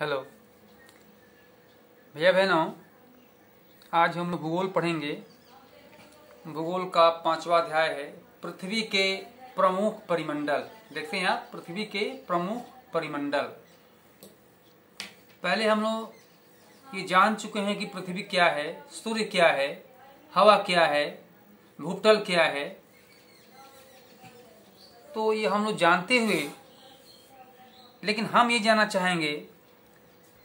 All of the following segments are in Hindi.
हेलो भैया बहनों, आज हम लोग भूगोल पढ़ेंगे। भूगोल का 5वां अध्याय है पृथ्वी के प्रमुख परिमंडल। देखते हैं आप, पृथ्वी के प्रमुख परिमंडल। पहले हम लोग ये जान चुके हैं कि पृथ्वी क्या है, सूर्य क्या है, हवा क्या है, भूतल क्या है। तो ये हम लोग जानते हुए, लेकिन हम ये जानना चाहेंगे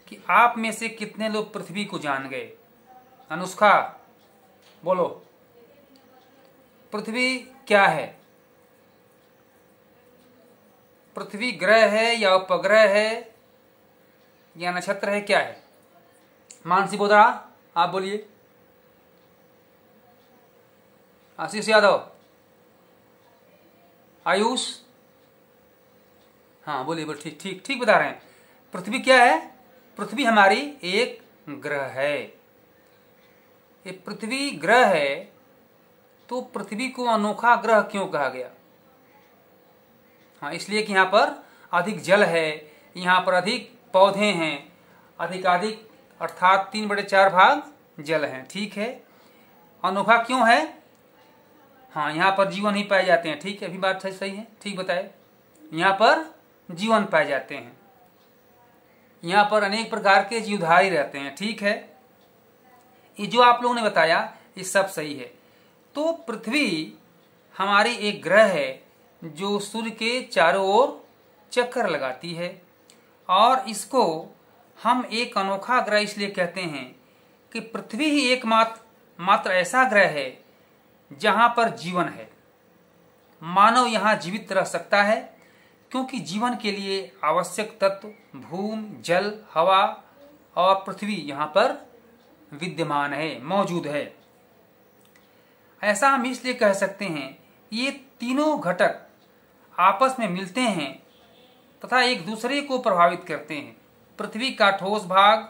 कि आप में से कितने लोग पृथ्वी को जान गए। अनुष्का बोलो, पृथ्वी क्या है? पृथ्वी ग्रह है या उपग्रह है या नक्षत्र है, क्या है? मानसी बोधरा आप बोलिए। आशीष यादव, आयुष, हाँ बोलिए बोलिए। ठीक ठीक ठीक बता रहे हैं। पृथ्वी क्या है? पृथ्वी हमारी एक ग्रह है। ये पृथ्वी ग्रह है, तो पृथ्वी को अनोखा ग्रह क्यों कहा गया? हाँ, इसलिए कि यहाँ पर अधिक जल है, यहाँ पर अधिक पौधे हैं, अधिकाधिक अर्थात 3/4 भाग जल हैं। ठीक है, अनोखा क्यों है? हाँ, यहाँ पर जीवन ही पाए जाते हैं। ठीक है, अभी बात सही है, ठीक बताए। यहाँ पर जीवन पाए जाते हैं, यहाँ पर अनेक प्रकार के जीवधारी रहते हैं। ठीक है, ये जो आप लोगों ने बताया ये सब सही है। तो पृथ्वी हमारी एक ग्रह है जो सूर्य के चारों ओर चक्कर लगाती है, और इसको हम एक अनोखा ग्रह इसलिए कहते हैं कि पृथ्वी ही एकमात्र ऐसा ग्रह है जहां पर जीवन है। मानव यहां जीवित रह सकता है, क्योंकि जीवन के लिए आवश्यक तत्व भूमि, जल, हवा और पृथ्वी यहाँ पर विद्यमान है, मौजूद है। ऐसा हम इसलिए कह सकते हैं, ये तीनों घटक आपस में मिलते हैं तथा एक दूसरे को प्रभावित करते हैं। पृथ्वी का ठोस भाग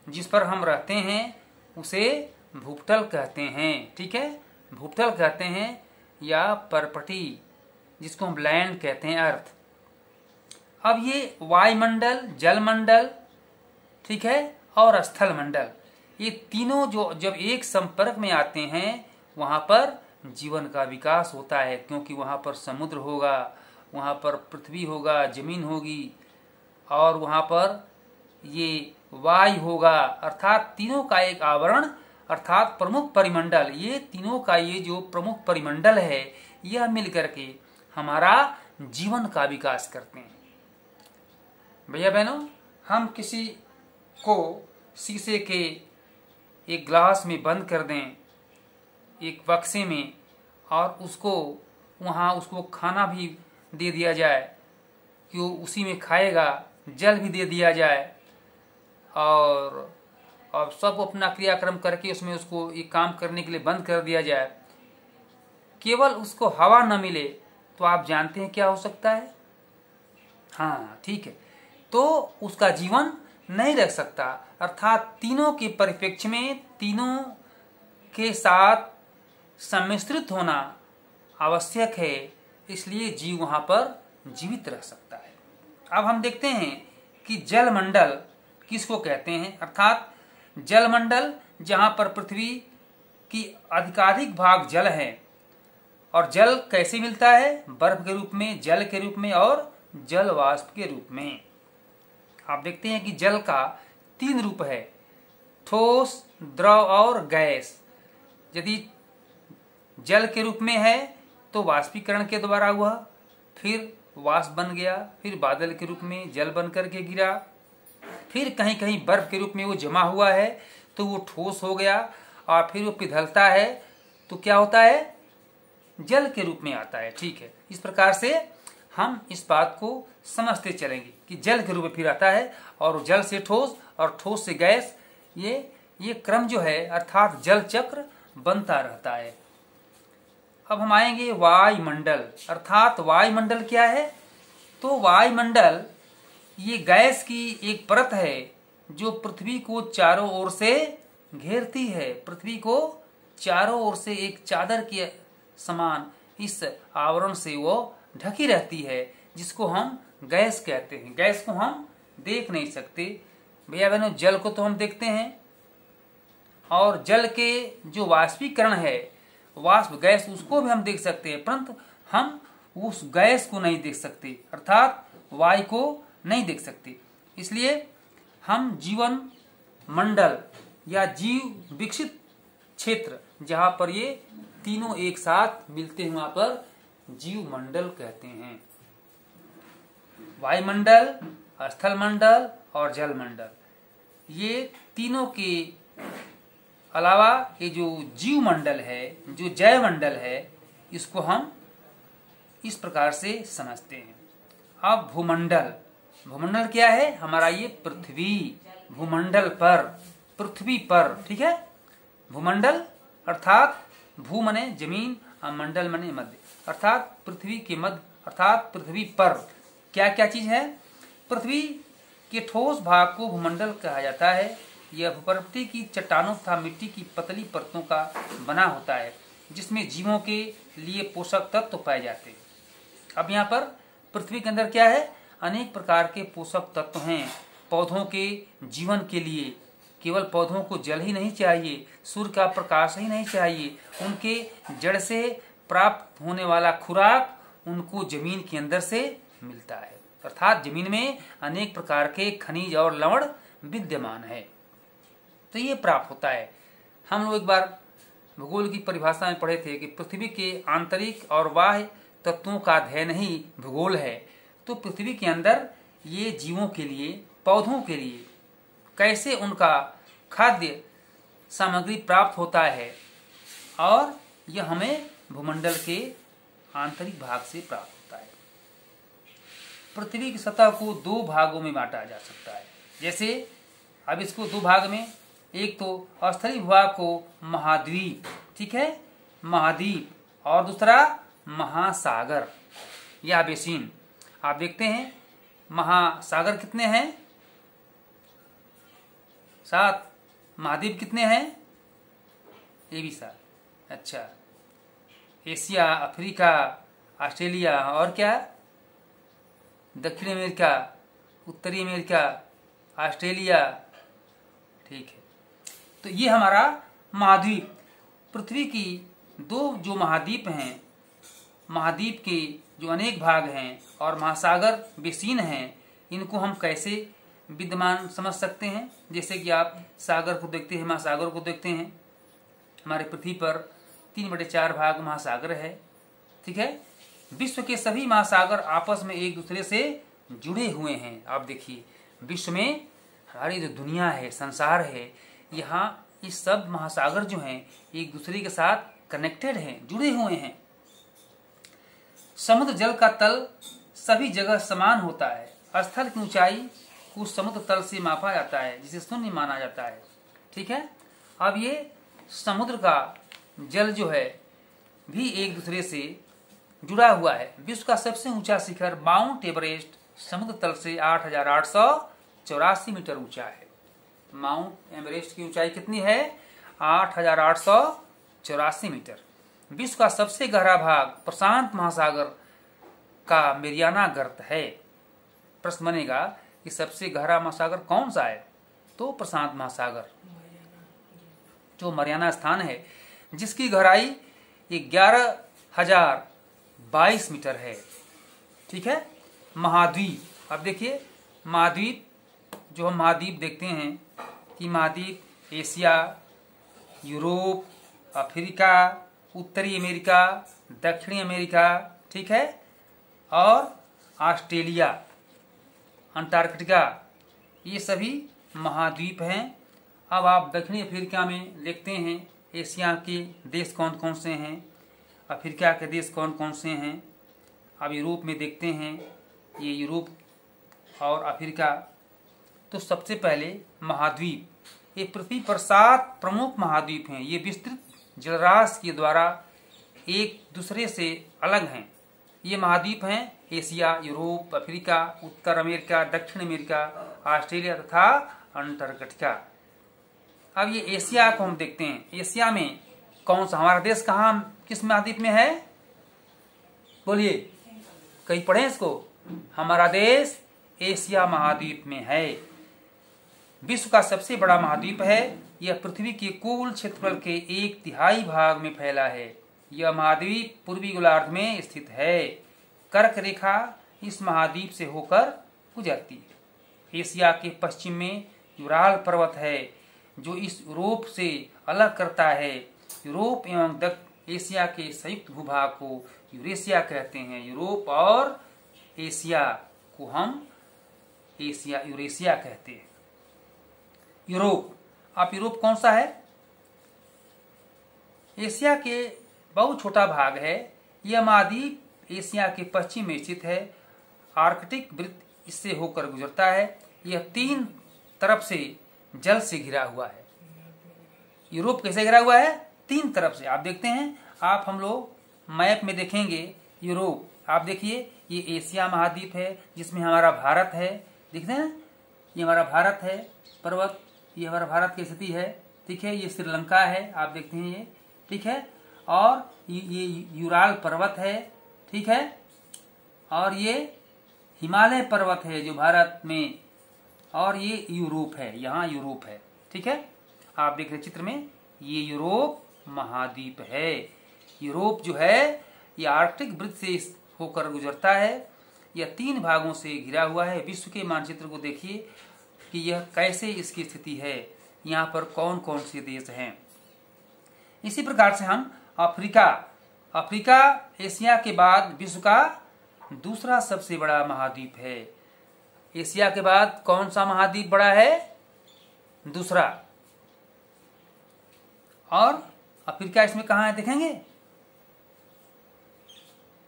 जिस पर हम रहते हैं उसे भूतल कहते हैं। ठीक है, भूतल कहते हैं, या परपटी जिसको हम लैंड कहते हैं, अर्थ। अब ये वायुमंडल, जलमंडल, ठीक है, और स्थल मंडल, ये तीनों जो जब एक संपर्क में आते हैं वहां पर जीवन का विकास होता है, क्योंकि वहां पर समुद्र होगा, वहां पर पृथ्वी होगा, जमीन होगी, और वहां पर ये वायु होगा, अर्थात तीनों का एक आवरण, अर्थात प्रमुख परिमंडल। ये तीनों का ये जो प्रमुख परिमंडल है, यह मिलकर के हमारा जीवन का विकास करते हैं। भैया बहनों, हम किसी को शीशे के एक ग्लास में बंद कर दें, एक बक्से में, और उसको वहाँ उसको खाना भी दे दिया जाए कि वो उसी में खाएगा, जल भी दे दिया जाए, और सब अपना क्रियाक्रम करके उसमें उसको एक काम करने के लिए बंद कर दिया जाए, केवल उसको हवा न मिले, तो आप जानते हैं क्या हो सकता है? हाँ ठीक है, तो उसका जीवन नहीं रह सकता। अर्थात तीनों के परिप्रेक्ष्य में तीनों के साथ सम्मिश्रित होना आवश्यक है, इसलिए जीव वहां पर जीवित रह सकता है। अब हम देखते हैं कि जलमंडल किसको कहते हैं। अर्थात जलमंडल जहां पर पृथ्वी की अधिकाधिक भाग जल है, और जल कैसे मिलता है? बर्फ के रूप में, जल के रूप में और जल वाष्प के रूप में। आप देखते हैं कि जल का 3 रूप है, ठोस, द्रव और गैस। यदि जल के रूप में है तो वाष्पीकरण के द्वारा हुआ, फिर वाष्प बन गया, फिर बादल के रूप में जल बन करके गिरा, फिर कहीं कहीं बर्फ के रूप में वो जमा हुआ है तो वो ठोस हो गया, और फिर वो पिघलता है तो क्या होता है? जल के रूप में आता है। ठीक है, इस प्रकार से हम इस बात को समझते चलेंगे कि जल के रूप में फिर आता है, और जल से ठोस और ठोस से गैस, ये क्रम जो है, अर्थात जल चक्र बनता रहता है। अब हम आएंगे वायुमंडल। अर्थात वायुमंडल क्या है? तो वायुमंडल ये गैस की एक परत है जो पृथ्वी को चारों ओर से घेरती है। पृथ्वी को चारों ओर से एक चादर के समान इस आवरण से वो ढकी रहती है, जिसको हम गैस कहते हैं। गैस को हम देख नहीं सकते, भैया बहनों, जल को तो हम देखते हैं, और जल के जो वाष्पीकरण है, वाष्प गैस, उसको भी हम देख सकते हैं, परंतु हम उस गैस को नहीं देख सकते, अर्थात वायु को नहीं देख सकते। इसलिए हम जीवन मंडल या जीव विकसित क्षेत्र जहां पर ये तीनों एक साथ मिलते हैं वहां पर जीव मंडल कहते हैं। वायुमंडल, स्थल मंडल और जल मंडल, ये तीनों के अलावा ये जो जीव मंडल है, जो जैव मंडल है, इसको हम इस प्रकार से समझते हैं। अब भूमंडल, भूमंडल क्या है? हमारा ये पृथ्वी, भूमंडल पर, पृथ्वी पर, ठीक है। भूमंडल अर्थात भू मने जमीन, मंडल मने मध्य, अर्थात पृथ्वी के मध्य, अर्थात पृथ्वी पर क्या क्या चीज है? पृथ्वी के ठोस भाग को भूमंडल कहा जाता है। यह भूपृथ्वी की चट्टानों तथा मिट्टी की पतली परतों का बना होता है, जिसमें जीवों के लिए पोषक तत्व पाए जाते हैं। अब यहाँ पर पृथ्वी के अंदर क्या है? अनेक प्रकार के पोषक तत्व हैं। पौधों के जीवन के लिए केवल पौधों को जल ही नहीं चाहिए, सूर्य का प्रकाश ही नहीं चाहिए, उनके जड़ से प्राप्त होने वाला खुराक उनको जमीन के अंदर से मिलता है, अर्थात जमीन में अनेक प्रकार के खनिज और लवण विद्यमान है, तो ये प्राप्त होता है। हम लोग एक बार भूगोल की परिभाषा में पढ़े थे कि पृथ्वी के आंतरिक और बाह्य तत्वों का अध्ययन ही भूगोल है। तो पृथ्वी के अंदर ये जीवों के लिए, पौधों के लिए कैसे उनका खाद्य सामग्री प्राप्त होता है, और यह हमें भूमंडल के आंतरिक भाग से प्राप्त होता है। पृथ्वी की सतह को दो भागों में बांटा जा सकता है। जैसे अब इसको दो भाग में, एक तो स्थलीय भूभाग को महाद्वीप, ठीक है, महाद्वीप, और दूसरा महासागर या बेसिन। आप देखते हैं महासागर कितने हैं? 7। महाद्वीप कितने हैं? ये भी 7। अच्छा, एशिया, अफ्रीका, ऑस्ट्रेलिया, और क्या? दक्षिण अमेरिका, उत्तरी अमेरिका, ऑस्ट्रेलिया, ठीक है। तो ये हमारा महाद्वीप, पृथ्वी की दो जो महाद्वीप हैं, महाद्वीप के जो अनेक भाग हैं और महासागर बेसिन हैं, इनको हम कैसे विद्यमान समझ सकते हैं? जैसे कि आप सागर को देखते हैं, महासागर को देखते हैं। हमारे पृथ्वी पर 3/4 भाग महासागर है, ठीक है। विश्व के सभी महासागर आपस में एक दूसरे से जुड़े हुए हैं। आप देखिए, विश्व में हमारी जो दुनिया है, संसार है, यहाँ ये सब महासागर जो हैं एक दूसरे के साथ कनेक्टेड हैं, जुड़े हुए हैं। समुद्र जल का तल सभी जगह समान होता है। स्थल की ऊंचाई को समुद्र तल से मापा जाता है, जिसे शून्य माना जाता है, ठीक है। अब ये समुद्र का जल जो है भी एक दूसरे से जुड़ा हुआ है। विश्व का सबसे ऊंचा शिखर माउंट एवरेस्ट समुद्र तल से 8,884 मीटर ऊंचा है। माउंट एवरेस्ट की ऊंचाई कितनी है? 8,884 मीटर। विश्व का सबसे गहरा भाग प्रशांत महासागर का मेरियाना गर्त है। प्रश्न बनेगा कि सबसे गहरा महासागर कौन सा है? तो प्रशांत महासागर, जो मरियाना स्थान है, जिसकी गहराई 11,022 मीटर है, ठीक है। महाद्वीप, अब देखिए महाद्वीप, जो हम महाद्वीप देखते हैं कि महाद्वीप एशिया, यूरोप, अफ्रीका, उत्तरी अमेरिका, दक्षिणी अमेरिका, ठीक है, और ऑस्ट्रेलिया, अंटार्कटिका, ये सभी महाद्वीप हैं। अब आप दक्षिणी अफ्रीका में देखते हैं एशिया के देश कौन कौन से हैं, अफ्रीका के देश कौन कौन से हैं। अब यूरोप में देखते हैं, ये यूरोप और अफ्रीका। तो सबसे पहले महाद्वीप, ये पृथ्वी पर 7 प्रमुख महाद्वीप हैं। ये विस्तृत जलराशि के द्वारा एक दूसरे से अलग हैं। ये महाद्वीप हैं एशिया, यूरोप, अफ्रीका, उत्तर अमेरिका, दक्षिण अमेरिका, ऑस्ट्रेलिया तथा अंटार्कटिका। अब ये एशिया को हम देखते हैं। एशिया में कौन सा, हमारा देश कहाँ, किस महाद्वीप में है? बोलिए, कहीं पढ़े इसको? हमारा देश एशिया महाद्वीप में है। विश्व का सबसे बड़ा महाद्वीप है। यह पृथ्वी के कुल क्षेत्रफल के 1/3 भाग में फैला है। यह महाद्वीप पूर्वी गोलार्ध में स्थित है। कर्क रेखा इस महाद्वीप से होकर गुजरती है। एशिया के पश्चिम में यूराल पर्वत है, जो इस यूरोप से अलग करता है। यूरोप एवं दक्षिण एशिया के संयुक्त भूभाग को यूरेशिया कहते हैं। यूरोप और एशिया को हम यूरेशिया कहते हैं। यूरोप, आप यूरोप कौन सा है? एशिया के बहुत छोटा भाग है। यह महाद्वीप एशिया के पश्चिम में स्थित है। आर्कटिक वृत्त इससे होकर गुजरता है। यह 3 तरफ से जल से घिरा हुआ है। यूरोप कैसे घिरा हुआ है? 3 तरफ से। आप देखते हैं, आप हम लोग मैप में देखेंगे यूरोप, आप देखिए ये एशिया महाद्वीप है जिसमें हमारा भारत है। देखते हैं, ये हमारा भारत है पर्वत, ये हमारा भारत की स्थिति है। ठीक है, ये श्रीलंका है, आप देखते हैं ये। ठीक है, और ये यूराल पर्वत है। ठीक है, और ये हिमालय पर्वत है जो भारत में, और ये यूरोप है, यहाँ यूरोप है। ठीक है, आप देख रहे चित्र में, ये यूरोप महाद्वीप है। यूरोप जो है ये आर्कटिक वृत्त से होकर गुजरता है। यह 3 भागों से घिरा हुआ है। विश्व के मानचित्र को देखिए कि यह कैसे इसकी स्थिति है, यहाँ पर कौन कौन से देश हैं। इसी प्रकार से हम अफ्रीका एशिया के बाद विश्व का दूसरा सबसे बड़ा महाद्वीप है। एशिया के बाद कौन सा महाद्वीप बड़ा है? दूसरा। और अफ्रीका इसमें कहाँ है देखेंगे?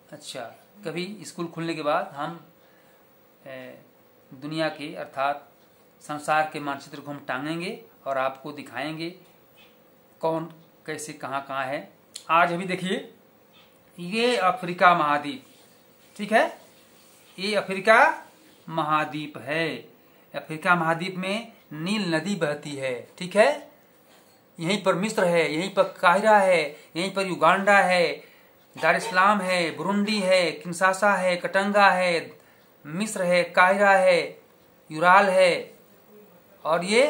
अच्छा, कभी स्कूल खुलने के बाद हम दुनिया के अर्थात संसार के मानचित्र को हम टांगेंगे और आपको दिखाएंगे कौन कैसे कहाँ कहाँ है। आज अभी देखिए, ये अफ्रीका महाद्वीप, ठीक है, ये अफ्रीका महाद्वीप है। अफ्रीका महाद्वीप में नील नदी बहती है। ठीक है, यहीं पर मिस्र है, यहीं पर काहिरा है, यहीं पर युगांडा है, दार इस्लाम है, बुरुंडी है, किंशासा है, कटंगा है, मिस्र है, काहिरा है, यूराल है, और ये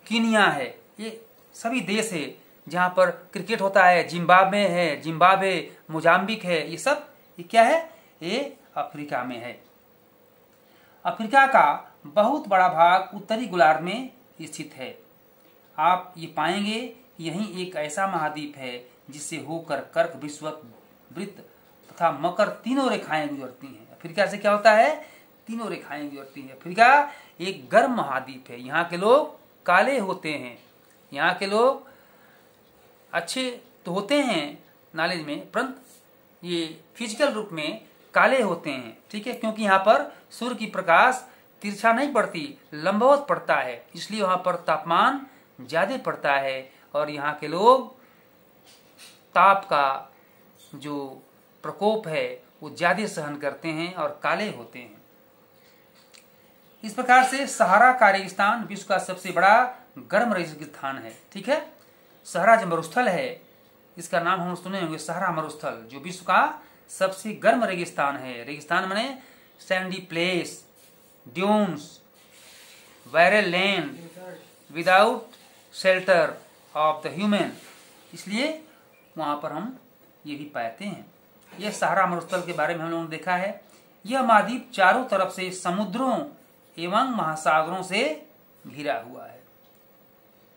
कीनिया है। ये सभी देश है जहाँ पर क्रिकेट होता है। जिम्बाब्वे, मोजाम्बिक है, ये सब ये क्या है? ये अफ्रीका में है। अफ्रीका का बहुत बड़ा भाग उत्तरी गोलार्ध में स्थित है। आप ये पाएंगे यही एक ऐसा महाद्वीप है जिससे होकर कर्क, विषुवत, वृत्त तथा मकर तीनों रेखाएं गुजरती हैं। अफ्रीका से क्या होता है? तीनों रेखाएं गुजरती हैं। अफ्रीका एक गर्म महाद्वीप है। यहाँ के लोग काले होते हैं। यहाँ के लोग अच्छे तो होते हैं नॉलेज में, परंतु ये फिजिकल रूप में काले होते हैं। ठीक है, क्योंकि यहाँ पर सूर्य की प्रकाश तिरछा नहीं पड़ती, लंबवत पड़ता है, इसलिए वहाँ पर तापमान ज्यादा पड़ता है और यहाँ के लोग ताप का जो प्रकोप है वो ज्यादा सहन करते हैं और काले होते हैं। इस प्रकार से सहारा का रेगिस्तान विश्व का सबसे बड़ा गर्म रेगिस्तान है। ठीक है, सहारा जो मरुस्थल है, इसका नाम हम सुने होंगे, सहारा मरुस्थल, जो विश्व का सबसे गर्म रेगिस्तान है। रेगिस्तान माने Sandy place, dunes, barrel land without shelter of the human, इसलिए वहां पर हम ये भी पाते हैं। यह सहारा मरुस्थल के बारे में हम लोगों ने देखा है। यह महाद्वीप चारों तरफ से समुद्रों एवं महासागरों से घिरा हुआ है।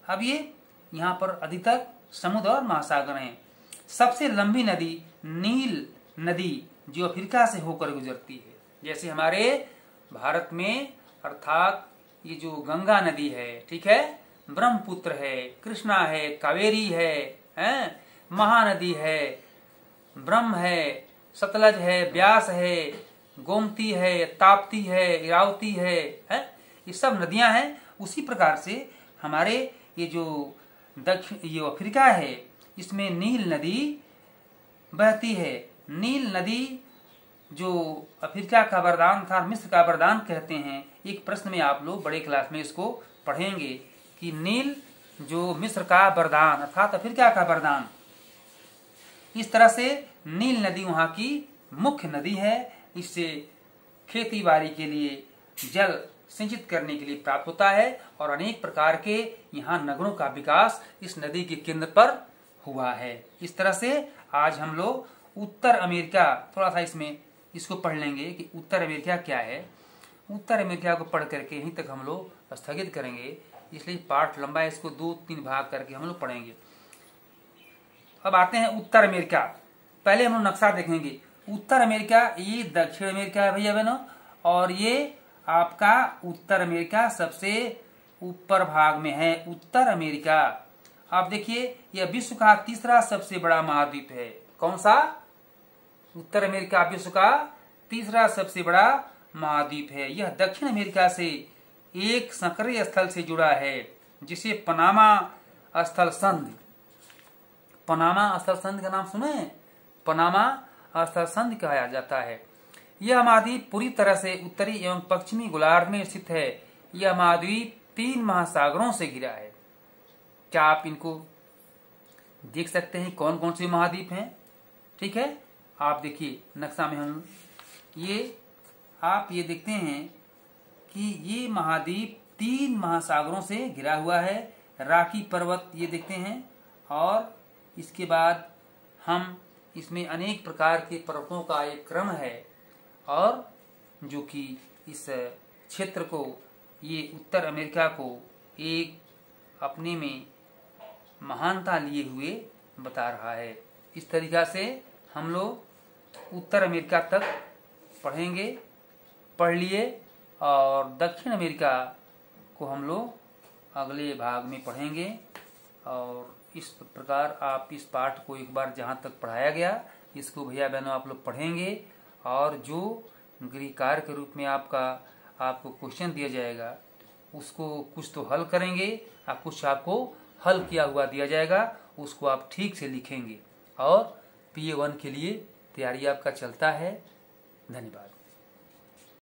अब ये यहाँ पर अधिकतर समुद्र और महासागर हैं। सबसे लंबी नदी नील नदी जो अफ्रीका से होकर गुजरती है। जैसे हमारे भारत में अर्थात ये जो गंगा नदी है, ठीक है, ब्रह्मपुत्र है, कृष्णा है, कावेरी है, महानदी है, ब्रह्म है, सतलज है, ब्यास है, गोमती है, ताप्ती है, इरावती है, ये सब नदियां हैं। उसी प्रकार से हमारे ये जो ये अफ्रीका है, इसमें नील नदी बहती है। नील नदी जो अफ्रीका का वरदान था, मिस्र का वरदान कहते हैं। एक प्रश्न में आप लोग बड़े क्लास में इसको पढ़ेंगे कि नील जो मिस्र का वरदान अर्थात अफ्रीका का वरदान, इस तरह से नील नदी वहाँ की मुख्य नदी है। इससे खेती बाड़ी के लिए जल सिंचित करने के लिए प्राप्त होता है और अनेक प्रकार के यहाँ नगरों का विकास इस नदी के केंद्र पर हुआ है। इस तरह से आज हम लोग उत्तर अमेरिका, थोड़ा सा इसमें इसको पढ़ लेंगे कि उत्तर अमेरिका क्या है। उत्तर अमेरिका को पढ़ करके यहीं तक हम लोग स्थगित करेंगे, इसलिए पाठ लंबा है, इसको 2-3 भाग करके हम लोग पढ़ेंगे। अब आते हैं उत्तर अमेरिका। पहले हम लोग नक्शा देखेंगे। उत्तर अमेरिका, ये दक्षिण अमेरिका है भैया बहनों, और ये आपका उत्तर अमेरिका सबसे ऊपर भाग में है। उत्तर अमेरिका आप देखिए, यह विश्व का तीसरा सबसे बड़ा महाद्वीप है। कौन सा? उत्तर अमेरिका विश्व का तीसरा सबसे बड़ा महाद्वीप है। यह दक्षिण अमेरिका से एक संकरीय स्थल से जुड़ा है, जिसे पनामा स्थल संधि, पनामा स्थल संधि का नाम सुने? पनामा स्थल संधि कहा जाता है। यह महाद्वीप पूरी तरह से उत्तरी एवं पश्चिमी गोलार्ध में स्थित है। यह महाद्वीप 3 महासागरों से घिरा है। क्या आप इनको देख सकते हैं कौन कौन से महाद्वीप हैं? ठीक है, आप देखिए नक्शा में हम ये देखते हैं कि ये महाद्वीप 3 महासागरों से घिरा हुआ है। राकी पर्वत ये देखते हैं, और इसके बाद हम इसमें अनेक प्रकार के पर्वतों का एक क्रम है, और जो कि इस क्षेत्र को, ये उत्तर अमेरिका को एक अपने में महानता लिए हुए बता रहा है। इस तरीका से हम लोग उत्तर अमेरिका तक पढ़ेंगे, पढ़ लिए, और दक्षिण अमेरिका को हम लोग अगले भाग में पढ़ेंगे। और इस प्रकार आप इस पाठ को एक बार जहाँ तक पढ़ाया गया, इसको भैया बहनों आप लोग पढ़ेंगे, और जो गृह कार्य के रूप में आपको क्वेश्चन दिया जाएगा, उसको कुछ तो हल करेंगे और कुछ आपको हल किया हुआ दिया जाएगा, उसको आप ठीक से लिखेंगे। और PA1 के लिए तैयारी आपका चलता है। धन्यवाद।